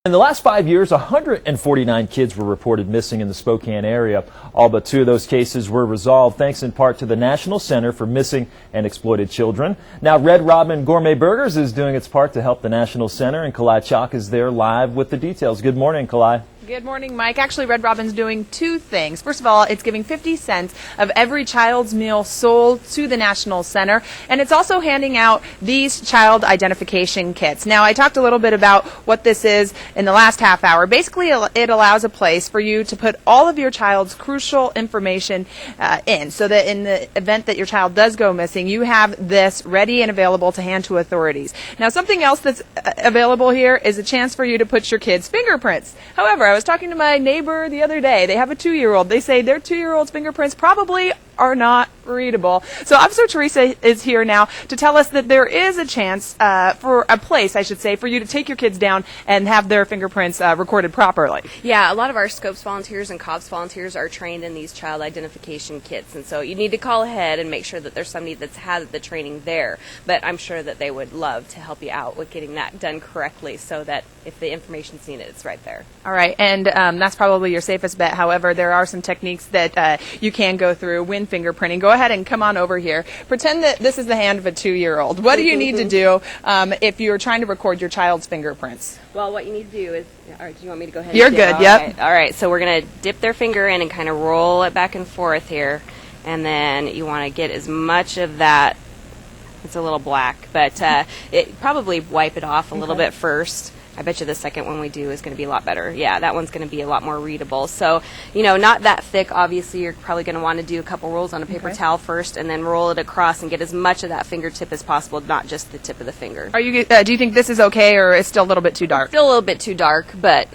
In the last 5 years, 149 kids were reported missing in the Spokane area. All but 2 of those cases were resolved thanks in part to the National Center for Missing and Exploited Children. Now, Red Robin Gourmet Burgers is doing its part to help the National Center, and Kalae Chock is there live with the details. Good morning, Kalae. Good morning, Mike. Actually, Red Robin's doing 2 things. First of all, it's giving 50 cents of every child's meal sold to the National Center, and it's also handing out these child identification kits. Now, I talked a little bit about what this is in the last half hour. Basically, it allows a place for you to put all of your child's crucial information in, so that in the event that your child does go missing, you have this ready and available to hand to authorities. Now, something else that's available here is a chance for you to put your kids' fingerprints. However, I was talking to my neighbor the other day. They have a 2-year-old. They say their 2-year-old's fingerprints probably are not readable. So Officer Teresa is here now to tell us that there is a chance for a place, I should say, for you to take your kids down and have their fingerprints recorded properly. Yeah, a lot of our Scopes volunteers and COPS volunteers are trained in these child identification kits, and so you need to call ahead and make sure that there's somebody that's had the training there. But I'm sure that they would love to help you out with getting that done correctly, so that if the information's needed, it's right there. All right, and that's probably your safest bet. However, there are some techniques that you can go through when fingerprinting. Go ahead and come on over here. Pretend that this is the hand of a 2-year-old. What do you need to do if you're trying to record your child's fingerprints? Well, what you need to do is, all right, do you want me to go ahead? You're good, yep. All right, so we're going to dip their finger in and kind of roll it back and forth here, and then you want to get as much of that. It's a little black, but probably wipe it off a little bit first. I bet you the second one we do is going to be a lot better. Yeah, that one's going to be a lot more readable. So, you know, not that thick. Obviously, you're probably going to want to do a couple rolls on a paper towel first, and then roll it across and get as much of that fingertip as possible, not just the tip of the finger. Are you? Do you think this is okay, or is still a little bit too dark? Still a little bit too dark, but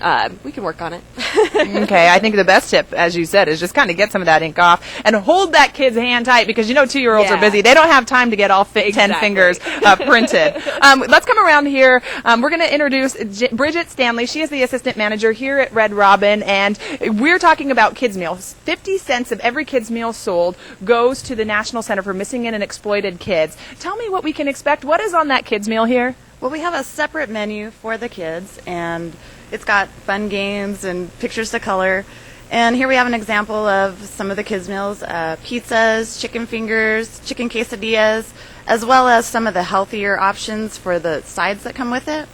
we can work on it. Okay, I think the best tip, as you said, is just kind of get some of that ink off and hold that kid's hand tight, because you know 2-year-olds are busy. They don't have time to get all 10 fingers printed. Let's come around here. We're going to introduce Bridget Stanley. She is the assistant manager here at Red Robin, and we're talking about kids' meals. 50 cents of every kids' meal sold goes to the National Center for Missing and Exploited Kids. Tell me what we can expect. What is on that kids' meal here? Well, we have a separate menu for the kids, and it's got fun games and pictures to color. And here we have an example of some of the kids' meals: pizzas, chicken fingers, chicken quesadillas, as well as some of the healthier options for the sides that come with it.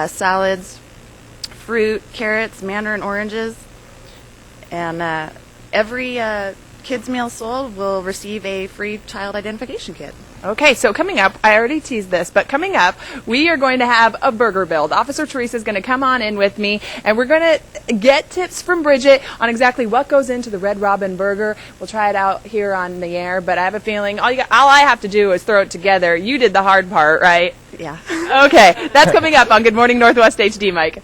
Salads, fruit, carrots, mandarin oranges, and every kids meal sold will receive a free child identification kit. Okay, so coming up, I already teased this, but coming up, we are going to have a burger build. Officer Teresa is going to come on in with me, and we're going to get tips from Bridget on exactly what goes into the Red Robin burger. We'll try it out here on the air, but I have a feeling all I have to do is throw it together. You did the hard part, right? Yeah. Okay, that's coming up on Good Morning Northwest HD, Mike.